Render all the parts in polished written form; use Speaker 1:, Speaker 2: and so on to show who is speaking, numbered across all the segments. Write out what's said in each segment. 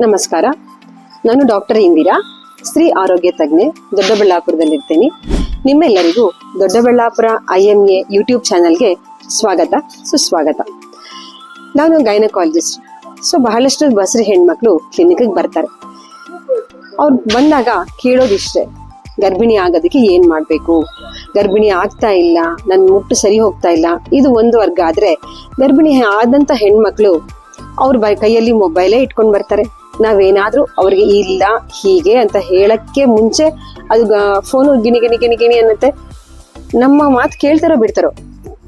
Speaker 1: ನಮಸ್ಕಾರ. ನಾನು ಡಾಕ್ಟರ್ ಇಂದಿರಾ, ಸ್ತ್ರೀ ಆರೋಗ್ಯ ತಜ್ಞೆ, ದೊಡ್ಡಬಳ್ಳಾಪುರದಲ್ಲಿರ್ತೇನೆ. ನಿಮ್ಮೆಲ್ಲರಿಗೂ ದೊಡ್ಡಬಳ್ಳಾಪುರ IMA ಯೂಟ್ಯೂಬ್ ಚಾನಲ್ಗೆ ಸ್ವಾಗತ, ಸುಸ್ವಾಗತ. ನಾನು ಗೈನಕಾಲಜಿಸ್ಟ್. ಬಹಳಷ್ಟು ಬಸರಿ ಹೆಣ್ಮಕ್ಳು ಕ್ಲಿನಿಕ್ಗೆ ಬರ್ತಾರೆ. ಅವ್ರು ಬಂದಾಗ ಕೇಳೋದಿಷ್ಟೇ, ಗರ್ಭಿಣಿ ಆಗೋದಕ್ಕೆ ಏನ್ ಮಾಡ್ಬೇಕು, ಗರ್ಭಿಣಿ ಆಗ್ತಾ ಇಲ್ಲ, ನನ್ನ ಮುಟ್ಟು ಸರಿ ಹೋಗ್ತಾ ಇಲ್ಲ. ಇದು ಒಂದು ವರ್ಗ. ಆದ್ರೆ ಗರ್ಭಿಣಿ ಆದಂತ ಹೆಣ್ಮಕ್ಳು ಅವ್ರ ಕೈಯಲ್ಲಿ ಮೊಬೈಲೇ ಇಟ್ಕೊಂಡ್ ಬರ್ತಾರೆ. ನಾವೇನಾದ್ರೂ ಅವ್ರಿಗೆ ಇಲ್ಲ ಹೀಗೆ ಅಂತ ಹೇಳಕ್ಕೆ ಮುಂಚೆ ಅದು ಫೋನು ಗಿಣಿ ಗಿಣಿ ಗಿಣಿ ಗಿಣಿ ಅನ್ನತ್ತೆ. ನಮ್ಮ ಮಾತು ಕೇಳ್ತಾರೋ ಬಿಡ್ತಾರೋ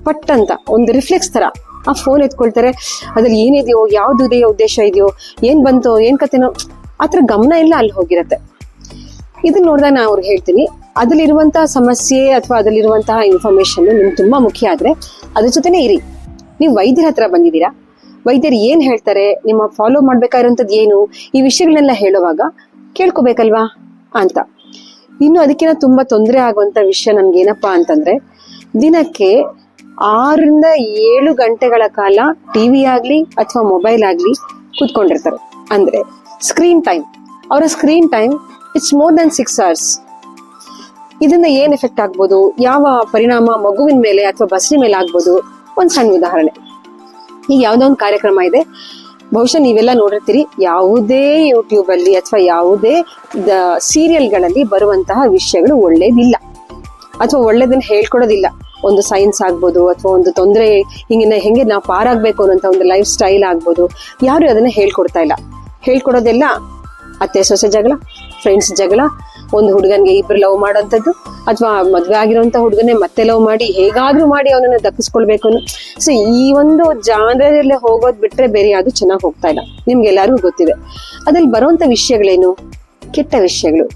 Speaker 1: ಪಟ್ ಅಂತ ಒಂದು ರಿಫ್ಲೆಕ್ಸ್ ತರ ಆ ಫೋನ್ ಎತ್ಕೊಳ್ತಾರೆ. ಅದ್ರಲ್ಲಿ ಏನಿದೆಯೋ, ಯಾವ್ದು ಇದೆಯೋ ಉದ್ದೇಶ ಇದೆಯೋ, ಏನ್ ಬಂತೋ, ಏನ್ ಕತೆನೋ, ಆತರ ಗಮನ ಎಲ್ಲ ಅಲ್ಲಿ ಹೋಗಿರತ್ತೆ. ಇದನ್ನ ನೋಡಿದಾಗ ನಾ ಅವ್ರಿಗೆ ಹೇಳ್ತೀನಿ, ಅದ್ರಲ್ಲಿರುವಂತಹ ಸಮಸ್ಯೆ ಅಥವಾ ಅದ್ರಲ್ಲಿರುವಂತಹ ಇನ್ಫಾರ್ಮೇಶನ್ ನಿಮ್ಗೆ ತುಂಬಾ ಮುಖ್ಯ ಆದ್ರೆ ಅದ್ರ ಜೊತೆನೆ ಇರಿ. ನೀವು ವೈದ್ಯರ ಹತ್ರ ಬಂದಿದ್ದೀರಾ, ವೈದ್ಯರು ಏನ್ ಹೇಳ್ತಾರೆ, ನಿಮ್ಮ ಫಾಲೋ ಮಾಡ್ಬೇಕಾಗಿರೋಂಥದ್ದು ಏನು, ಈ ವಿಷಯಗಳನ್ನೆಲ್ಲ ಹೇಳುವಾಗ ಕೇಳ್ಕೊಬೇಕಲ್ವಾ ಅಂತ. ಇನ್ನು ಅದಕ್ಕಿಂತ ತುಂಬಾ ತೊಂದರೆ ಆಗುವಂತ ವಿಷಯ ನನ್ಗೇನಪ್ಪಾ ಅಂತಂದ್ರೆ, ದಿನಕ್ಕೆ 6 ರಿಂದ 7 ಗಂಟೆಗಳ ಕಾಲ ಟಿವಿ ಆಗ್ಲಿ ಅಥವಾ ಮೊಬೈಲ್ ಆಗ್ಲಿ ಕೂತ್ಕೊಂಡಿರ್ತಾರೆ. ಅಂದ್ರೆ ಸ್ಕ್ರೀನ್ ಟೈಮ್, ಅವರ screen time it's more than 6 hours. ಇದರಿಂದ ಏನ್ ಎಫೆಕ್ಟ್ ಆಗ್ಬೋದು, ಯಾವ ಪರಿಣಾಮ ಮಗುವಿನ ಮೇಲೆ ಅಥವಾ ಬಸರಿ ಮೇಲೆ ಆಗ್ಬೋದು, ಒಂದ್ ಸಣ್ಣ ಉದಾಹರಣೆ. ಈಗ ಯಾವ್ದೋ ಒಂದು ಕಾರ್ಯಕ್ರಮ ಇದೆ, ಬಹುಶಃ ನೀವೆಲ್ಲ ನೋಡಿರ್ತೀರಿ. ಯಾವುದೇ ಯೂಟ್ಯೂಬ್ ಅಲ್ಲಿ ಅಥವಾ ಯಾವುದೇ ಸೀರಿಯಲ್ಗಳಲ್ಲಿ ಬರುವಂತಹ ವಿಷಯಗಳು ಒಳ್ಳೇದಿಲ್ಲ ಅಥವಾ ಒಳ್ಳೇದನ್ನ ಹೇಳ್ಕೊಡೋದಿಲ್ಲ. ಒಂದು ಸೈನ್ಸ್ ಆಗ್ಬೋದು ಅಥವಾ ಒಂದು ತೊಂದರೆ ಹೆಂಗೆ ನಾವು ಪಾರಾಗ್ಬೇಕು ಅನ್ನೋಂಥ ಒಂದು ಲೈಫ್ ಸ್ಟೈಲ್ ಆಗ್ಬೋದು, ಯಾರು ಅದನ್ನ ಹೇಳ್ಕೊಡ್ತಾ ಇಲ್ಲ. ಹೇಳ್ಕೊಡೋದೆಲ್ಲ ಅತ್ತೆ ಸೊಸೆ ಜಗಳ, ಫ್ರೆಂಡ್ಸ್ ಜಗಳ, ಒಂದು ಹುಡುಗನ್ಗೆ 2 ಲವ್ ಮಾಡೋಂಥದ್ದು, ಅಥವಾ ಮದ್ವೆ ಆಗಿರೋಂಥ ಹುಡುಗನೇ ಮತ್ತೆ ಲವ್ ಮಾಡಿ ಹೇಗಾದ್ರೂ ಮಾಡಿ ಅವನನ್ನ ದಕ್ಕಿಸ್ಕೊಳ್ಬೇಕು. ಸೊ ಈ ಒಂದು ಜಾನರಲ್ಲೇ ಹೋಗೋದ್ ಬಿಟ್ರೆ ಬೇರೆ ಯಾವ್ದು ಚೆನ್ನಾಗಿ ಹೋಗ್ತಾ ಇಲ್ಲ. ನಿಮ್ಗೆಲ್ಲರಿಗೂ ಗೊತ್ತಿದೆ. ಅದ್ರಲ್ಲಿ ಬರುವಂತ ವಿಷಯಗಳೇನು, ಕೆಟ್ಟ ವಿಷಯಗಳು.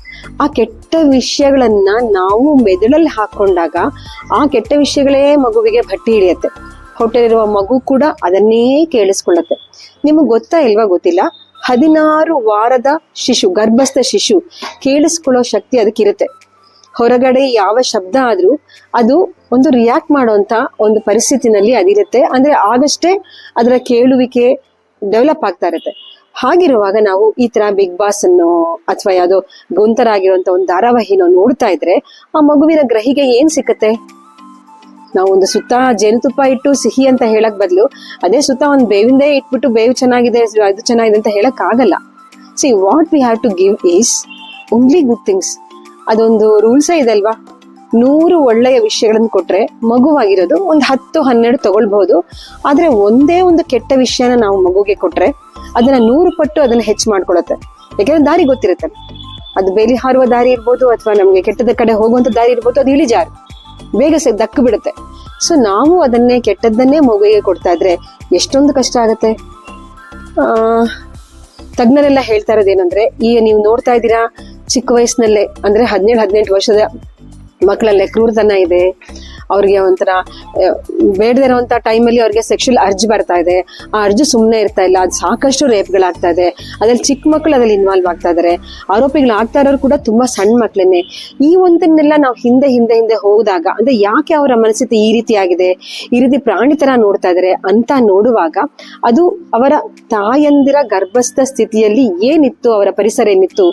Speaker 1: ಆ ಕೆಟ್ಟ ವಿಷಯಗಳನ್ನ ನಾವು ಮೆದುಳಲ್ಲಿ ಹಾಕೊಂಡಾಗ ಆ ಕೆಟ್ಟ ವಿಷಯಗಳೇ ಮಗುವಿಗೆ ಭಟ್ಟಿ ಹಿಡಿಯತ್ತೆ. ಹೊಟ್ಟೆಲಿರುವ ಮಗು ಕೂಡ ಅದನ್ನೇ ಕೇಳಿಸ್ಕೊಳ್ಳುತ್ತೆ. ನಿಮಗ್ ಗೊತ್ತಾ ಇಲ್ವಾ ಗೊತ್ತಿಲ್ಲ, 16 ವಾರದ ಶಿಶು, ಗರ್ಭಸ್ಥ ಶಿಶು ಕೇಳಿಸ್ಕೊಳ್ಳೋ ಶಕ್ತಿ ಅದಕ್ಕಿರುತ್ತೆ. ಹೊರಗಡೆ ಯಾವ ಶಬ್ದ ಆದ್ರೂ ಅದು ಒಂದು ರಿಯಾಕ್ಟ್ ಮಾಡುವಂತ ಒಂದು ಪರಿಸ್ಥಿತಿನಲ್ಲಿ ಅದಿರುತ್ತೆ. ಅಂದ್ರೆ ಆಗಷ್ಟೇ ಅದರ ಕೇಳುವಿಕೆ ಡೆವಲಪ್ ಆಗ್ತಾ ಇರುತ್ತೆ. ಹಾಗಿರುವಾಗ ನಾವು ಈ ತರ ಬಿಗ್ ಬಾಸ್ ಅನ್ನೋ ಅಥವಾ ಯಾವ್ದೋ ಗೊಂತರ ಆಗಿರುವಂತ ಒಂದು ಧಾರಾವಾಹಿನೋ ನೋಡ್ತಾ ಇದ್ರೆ ಆ ಮಗುವಿನ ಗ್ರಹಿಗೆ ಏನ್ ಸಿಕ್ಕತ್ತೆ? ನಾವು ಒಂದು ಸುತ್ತ ಜೇನುತುಪ್ಪ ಇಟ್ಟು ಸಿಹಿ ಅಂತ ಹೇಳಕ್ ಬದಲು ಅದೇ ಸುತ್ತ ಒಂದು ಬೇವಿಂದೇ ಇಟ್ಬಿಟ್ಟು ಬೇವು ಚೆನ್ನಾಗಿದೆ, ಅದು ಚೆನ್ನಾಗಿದೆ ಅಂತ ಹೇಳಕ್ ಆಗಲ್ಲ. See what we have to give is only good things. ಅದೊಂದು ರೂಲ್ಸೇ ಇದೆ ಅಲ್ವಾ. 100 ಒಳ್ಳೆಯ ವಿಷಯಗಳನ್ನ ಕೊಟ್ರೆ ಮಗುವಾಗಿರೋದು ಒಂದು 10-12 ತಗೊಳ್ಬಹುದು. ಆದ್ರೆ ಒಂದೇ ಒಂದು ಕೆಟ್ಟ ವಿಷಯನ ನಾವು ಮಗುಗೆ ಕೊಟ್ರೆ ಅದನ್ನ 100 ಪಟ್ಟು ಅದನ್ನ ಹೆಚ್ಚು ಮಾಡ್ಕೊಳತ್ತೆ. ಯಾಕಂದ್ರೆ ದಾರಿ ಗೊತ್ತಿರುತ್ತೆ. ಅದು ಬೇಲಿ ಹಾರುವ ದಾರಿ ಇರ್ಬೋದು ಅಥವಾ ನಮ್ಗೆ ಕೆಟ್ಟದ ಕಡೆ ಹೋಗುವಂತ ದಾರಿ ಇರ್ಬೋದು, ಅದು ಇಳಿಜಾರು, ಬೇಗ ದಕ್ಕು ಬಿಡುತ್ತೆ. ಸೊ ನಾವು ಅದನ್ನೇ ಕೆಟ್ಟದ್ದನ್ನೇ ಮಗುವಿಗೆ ಕೊಡ್ತಾ ಇದ್ರೆ ಎಷ್ಟೊಂದು ಕಷ್ಟ ಆಗತ್ತೆ. ತಜ್ಞರೆಲ್ಲ ಹೇಳ್ತಾ ಇರೋದೇನಂದ್ರೆ, ಈಗ ನೀವು ನೋಡ್ತಾ ಇದ್ದೀರಾ, ಚಿಕ್ಕ ವಯಸ್ಸಿನಲ್ಲೇ ಅಂದ್ರೆ 17-18 ವರ್ಷದ ಮಕ್ಕಳಲ್ಲೇ ಕ್ರೂರತನ ಇದೆ. ಅವ್ರಿಗೆ ಒಂಥರ ಬೇಡದೇ ಇರುವಂತ ಟೈಮಲ್ಲಿ ಅವ್ರಿಗೆ ಸೆಕ್ಷುವಲ್ ಅರ್ಜ್ ಬರ್ತಾ ಇದೆ. ಆ ಅರ್ಜು ಸುಮ್ಮನೆ ಇರ್ತಾ ಇಲ್ಲ, ಅದು ಸಾಕಷ್ಟು ರೇಪ್ಗಳಾಗ್ತಾ ಇದೆ. ಅದ್ರಲ್ಲಿ ಚಿಕ್ಕ ಮಕ್ಕಳು ಅದ್ರಲ್ಲಿ ಇನ್ವಾಲ್ವ್ ಆಗ್ತಾ ಇದಾರೆ. ಆರೋಪಿಗಳು ಆಗ್ತಾ ಇರೋರು ಕೂಡ ತುಂಬಾ ಸಣ್ಣ ಮಕ್ಳನ್ನೇ. ಈ ಒಂದನ್ನೆಲ್ಲ ನಾವು ಹಿಂದೆ ಹೋದಾಗ, ಅಂದ್ರೆ ಯಾಕೆ ಅವರ ಮನಸ್ಥಿತಿ ಈ ರೀತಿ ಆಗಿದೆ, ಈ ರೀತಿ ಪ್ರಾಣಿ ತರ ನೋಡ್ತಾ ಇದಾರೆ ಅಂತ ನೋಡುವಾಗ ಅದು ಅವರ ತಾಯಂದಿರ ಗರ್ಭಸ್ಥ ಸ್ಥಿತಿಯಲ್ಲಿ ಏನಿತ್ತು, ಅವರ ಪರಿಸರ ಏನಿತ್ತು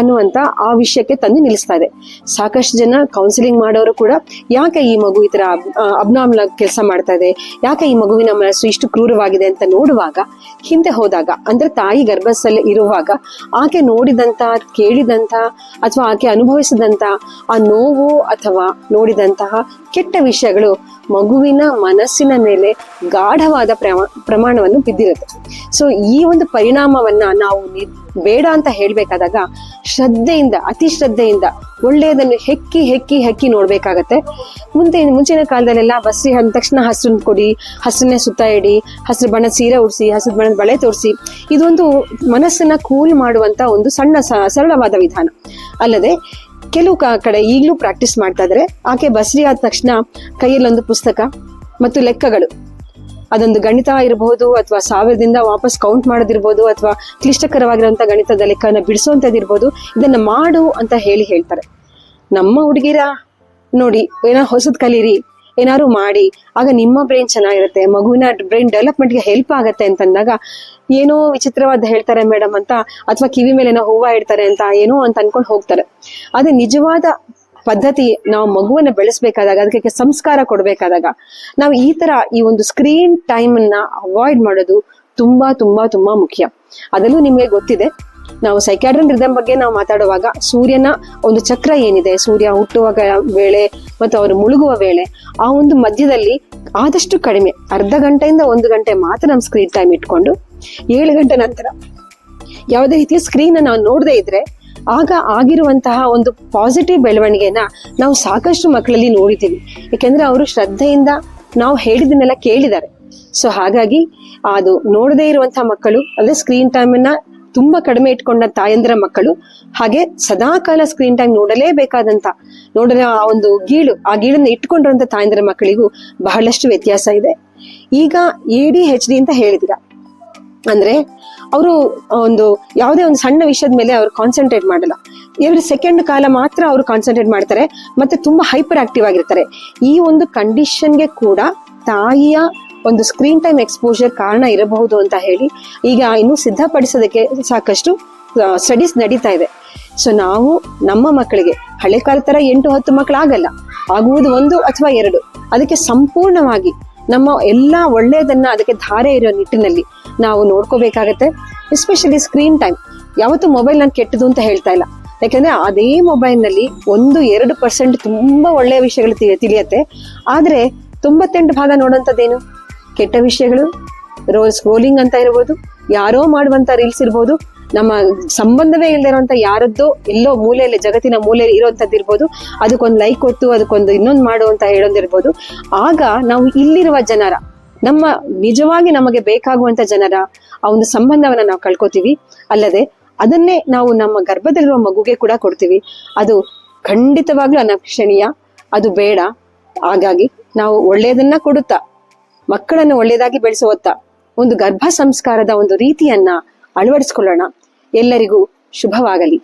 Speaker 1: ಅನ್ನುವಂತ ಆ ವಿಷಯಕ್ಕೆ ತಂದು ನಿಲ್ಲಿಸ್ತಾ ಇದೆ. ಸಾಕಷ್ಟು ಜನ ಕೌನ್ಸಿಲಿಂಗ್ ಮಾಡೋರು ಕೂಡ ಯಾಕೆ ಈ ಮಗು ಈ ತರ ಅಬ್ನಾರ್ಮಲ್ ಕೆಲಸ ಮಾಡ್ತಾ ಇದೆ, ಯಾಕೆ ಈ ಮಗುವಿನ ಮನಸ್ಸು ಇಷ್ಟು ಕ್ರೂರವಾಗಿದೆ ಅಂತ ನೋಡುವಾಗ, ಹಿಂದೆ ಹೋದಾಗ, ಅಂದ್ರೆ ತಾಯಿ ಗರ್ಭಸ್ಥಲ್ಲಿ ಇರುವಾಗ ಆಕೆ ನೋಡಿದಂತ, ಕೇಳಿದಂತ ಅಥವಾ ಆಕೆ ಅನುಭವಿಸಿದಂತ ಆ ನೋವು ಅಥವಾ ನೋಡಿದಂತಹ ಕೆಟ್ಟ ವಿಷಯಗಳು ಮಗುವಿನ ಮನಸ್ಸಿನ ಮೇಲೆ ಗಾಢವಾದ ಪ್ರಮಾಣವನ್ನು ಬಿದ್ದಿರುತ್ತೆ. ಸೊ ಈ ಒಂದು ಪರಿಣಾಮವನ್ನ ನಾವು ಬೇಡ ಅಂತ ಹೇಳ್ಬೇಕಾದಾಗ ಶ್ರದ್ಧೆಯಿಂದ, ಅತಿ ಶ್ರದ್ಧೆಯಿಂದ ಒಳ್ಳೆಯದನ್ನು ಹೆಕ್ಕಿ ನೋಡ್ಬೇಕಾಗತ್ತೆ. ಮುಂಚಿನ ಕಾಲದಲ್ಲೆಲ್ಲ ಬಸ್ರಿ ಅಂದ ತಕ್ಷಣ ಹಸ್ರನ್ನ ಕೊಡಿ, ಹಸ್ರನ್ನೇ ಸುತ್ತ ಇಡಿ, ಹಸ್ರು ಬಣ್ಣದ ಸೀರೆ ಉಡಿಸಿ, ಹಸ್ರು ಬಣ್ಣದ ಬಳೆ ತೋರಿಸಿ, ಇದೊಂದು ಮನಸ್ಸನ್ನ ಕೂಲ್ ಮಾಡುವಂತ ಒಂದು ಸರಳವಾದ ವಿಧಾನ ಅಲ್ಲದೆ ಕೆಲವು ಕಡೆ ಈಗಲೂ ಪ್ರಾಕ್ಟೀಸ್ ಮಾಡ್ತಾ ಇದ್ರೆ, ಆಕೆ ಬಸ್ರಿ ಆದ ತಕ್ಷಣ ಕೈಯಲ್ಲೊಂದು ಪುಸ್ತಕ ಮತ್ತು ಲೆಕ್ಕಗಳು, ಅದೊಂದು ಗಣಿತ ಇರಬಹುದು ಅಥವಾ 1000ದಿಂದ ವಾಪಸ್ ಕೌಂಟ್ ಮಾಡೋದಿರ್ಬೋದು ಅಥವಾ ಕ್ಲಿಷ್ಟಕರವಾಗಿರುವಂತ ಗಣಿತದ ಲೆಕ್ಕನ ಬಿಡಿಸುವಂತದಿರ್ಬೋದು, ಇದನ್ನ ಮಾಡು ಅಂತ ಹೇಳ್ತಾರೆ. ನಮ್ಮ ಹುಡುಗಿರ ನೋಡಿ, ಏನೋ ಹೊಸದ್ ಕಲೀರಿ, ಏನಾದ್ರು ಮಾಡಿ, ಆಗ ನಿಮ್ಮ ಬ್ರೈನ್ ಚೆನ್ನಾಗಿರುತ್ತೆ, ಮಗುವಿನ ಬ್ರೈನ್ ಡೆವಲಪ್ಮೆಂಟ್ಗೆ ಹೆಲ್ಪ್ ಆಗುತ್ತೆ ಅಂತಂದಾಗ ಏನೋ ವಿಚಿತ್ರವಾದ ಹೇಳ್ತಾರೆ ಮೇಡಮ್ ಅಂತ, ಅಥವಾ ಕಿವಿ ಮೇಲೆ ಏನೋ ಹೂವ ಇಡ್ತಾರೆ ಅಂತ ಏನೋ ಅಂತ ಅನ್ಕೊಂಡು ಹೋಗ್ತಾರೆ. ಅದೇ ನಿಜವಾದ ಪದ್ಧತಿ, ನಾವು ಮಗುವನ್ನ ಬೆಳೆಸ್ಬೇಕಾದಾಗ, ಅದಕ್ಕೆ ಸಂಸ್ಕಾರ ಕೊಡ್ಬೇಕಾದಾಗ ನಾವು ಈ ಒಂದು ಸ್ಕ್ರೀನ್ ಟೈಮ್ ಅನ್ನ ಅವಾಯ್ಡ್ ಮಾಡೋದು ತುಂಬಾ ತುಂಬಾ ತುಂಬಾ ಮುಖ್ಯ. ಅದಲ್ಲೂ ನಿಮ್ಗೆ ಗೊತ್ತಿದೆ, ನಾವು ಸೈಕ್ಯಾಡ್ರನ್ ರಿದಮ್ ಬಗ್ಗೆ ನಾವು ಮಾತಾಡುವಾಗ ಸೂರ್ಯನ ಒಂದು ಚಕ್ರ ಏನಿದೆ, ಸೂರ್ಯ ಹುಟ್ಟುವಾಗ ವೇಳೆ ಮತ್ತು ಅವರು ಮುಳುಗುವ ವೇಳೆ, ಆ ಒಂದು ಮಧ್ಯದಲ್ಲಿ ಆದಷ್ಟು ಕಡಿಮೆ ಅರ್ಧ ಗಂಟೆಯಿಂದ 1 ಗಂಟೆ ಮಾತ್ರ ನಮ್ಮ ಸ್ಕ್ರೀನ್ ಟೈಮ್ ಇಟ್ಕೊಂಡು 7 ಗಂಟೆ ನಂತರ ಯಾವುದೇ ರೀತಿಯ ಸ್ಕ್ರೀನ್ ನಾವು ನೋಡದೇ ಇದ್ರೆ ಆಗ ಆಗಿರುವಂತಹ ಒಂದು ಪಾಸಿಟಿವ್ ಬೆಳವಣಿಗೆನ ನಾವು ಸಾಕಷ್ಟು ಮಕ್ಕಳಲ್ಲಿ ನೋಡಿದ್ದೀವಿ. ಯಾಕೆಂದ್ರೆ ಅವರು ಶ್ರದ್ಧೆಯಿಂದ ನಾವು ಹೇಳಿದನ್ನೆಲ್ಲ ಕೇಳಿದ್ದಾರೆ. ಸೊ ಹಾಗಾಗಿ ಅದು ನೋಡದೇ ಇರುವಂತಹ ಮಕ್ಕಳು, ಅಲ್ಲದೆ ಸ್ಕ್ರೀನ್ ಟೈಮ್ ಅನ್ನ ತುಂಬಾ ಕಡಿಮೆ ಇಟ್ಕೊಂಡ ತಾಯಂದಿರ ಮಕ್ಕಳು, ಹಾಗೆ ಸದಾಕಾಲ ಸ್ಕ್ರೀನ್ ಟೈಮ್ ನೋಡಲು ಆ ಒಂದು ಆ ಗೀಳನ್ನ ಇಟ್ಕೊಂಡಿರುವಂತ ತಾಯಂದಿರ ಮಕ್ಕಳಿಗೂ ಬಹಳಷ್ಟು ವ್ಯತ್ಯಾಸ ಇದೆ. ಈಗ ADHD ಅಂತ ಹೇಳಿದಿರಾ, ಅಂದ್ರೆ ಅವರು ಯಾವುದೇ ಒಂದು ಸಣ್ಣ ವಿಷಯದ ಮೇಲೆ ಅವ್ರು ಕಾನ್ಸಂಟ್ರೇಟ್ ಮಾಡಲ್ಲ. 2 ಸೆಕೆಂಡ್ ಕಾಲ ಮಾತ್ರ ಅವರು ಕಾನ್ಸಂಟ್ರೇಟ್ ಮಾಡ್ತಾರೆ, ಮತ್ತೆ ತುಂಬಾ ಹೈಪರ್ ಆಕ್ಟಿವ್ ಆಗಿರ್ತಾರೆ. ಈ ಒಂದು ಕಂಡೀಷನ್ಗೆ ಕೂಡ ತಾಯಿಯ ಒಂದು ಸ್ಕ್ರೀನ್ ಟೈಮ್ ಎಕ್ಸ್ಪೋಜರ್ ಕಾರಣ ಇರಬಹುದು ಅಂತ ಹೇಳಿ ಈಗ ಇನ್ನು ಸಿದ್ಧಪಡಿಸೋದಕ್ಕೆ ಸಾಕಷ್ಟು ಸ್ಟಡೀಸ್ ನಡೀತಾ ಇದೆ. ಸೊ ನಾವು ನಮ್ಮ ಮಕ್ಕಳಿಗೆ ಹಳೆ ಕಾಲ ತರ 8-10 ಮಕ್ಕಳು ಆಗಲ್ಲ, ಆಗುವುದು 1 ಅಥವಾ 2. ಅದಕ್ಕೆ ಸಂಪೂರ್ಣವಾಗಿ ನಮ್ಮ ಎಲ್ಲಾ ಒಳ್ಳೆಯದನ್ನ ಅದಕ್ಕೆ ಧಾರೆ ಇರೋ ನಿಟ್ಟಿನಲ್ಲಿ ನಾವು ನೋಡ್ಕೋಬೇಕಾಗತ್ತೆ. Especially screen time. ಯಾವತ್ತು ಮೊಬೈಲ್ ನಾನು ಕೆಟ್ಟದು ಅಂತ ಹೇಳ್ತಾ ಇಲ್ಲ, ಯಾಕಂದ್ರೆ ಅದೇ ಮೊಬೈಲ್ ನಲ್ಲಿ 1-2% ತುಂಬಾ ಒಳ್ಳೆಯ ವಿಷಯಗಳು ತಿಳಿಯತ್ತೆ. ಆದ್ರೆ 98% ನೋಡುವಂತದ್ದೇನು ಕೆಟ್ಟ ವಿಷಯಗಳು, ಸ್ಕ್ರೋಲಿಂಗ್ ಅಂತ ಇರ್ಬೋದು, ಯಾರೋ ಮಾಡುವಂತ ರೀಲ್ಸ್ ಇರ್ಬೋದು, ನಮ್ಮ ಸಂಬಂಧವೇ ಇಲ್ಲದೆ ಇರುವಂತ ಯಾರದ್ದೋ ಎಲ್ಲೋ ಮೂಲೆಯಲ್ಲಿ, ಜಗತ್ತಿನ ಮೂಲೆಯಲ್ಲಿ ಇರುವಂತದ್ದು ಇರ್ಬೋದು, ಅದಕ್ಕೊಂದು ಲೈಕ್ ಕೊಟ್ಟು ಅದಕ್ಕೊಂದು ಇನ್ನೊಂದು ಮಾಡು ಅಂತ ಹೇಳೋದಿರ್ಬೋದು. ಆಗ ನಾವು ಇಲ್ಲಿರುವ ಜನರ, ನಮ್ಮ ನಿಜವಾಗಿ ನಮಗೆ ಬೇಕಾಗುವಂತ ಜನರ ಆ ಒಂದು ಸಂಬಂಧವನ್ನ ನಾವು ಕಳ್ಕೊತೀವಿ. ಅಲ್ಲದೆ ಅದನ್ನೇ ನಾವು ನಮ್ಮ ಗರ್ಭದಲ್ಲಿರುವ ಮಗುಗೆ ಕೂಡ ಕೊಡ್ತೀವಿ. ಅದು ಖಂಡಿತವಾಗ್ಲೂ ಅನಪೇಕ್ಷಣೀಯ, ಅದು ಬೇಡ. ಹಾಗಾಗಿ ನಾವು ಒಳ್ಳೆಯದನ್ನ ಕೊಡುತ್ತಾ ಮಕ್ಕಳನ್ನು ಒಳ್ಳೆಯದಾಗಿ ಬೆಳೆಸುವತ್ತ ಒಂದು ಗರ್ಭ ಸಂಸ್ಕಾರದ ಒಂದು ರೀತಿಯನ್ನ ಅಳವಡಿಸ್ಕೊಳ್ಳೋಣ. ಎಲ್ಲರಿಗೂ ಶುಭವಾಗಲಿ.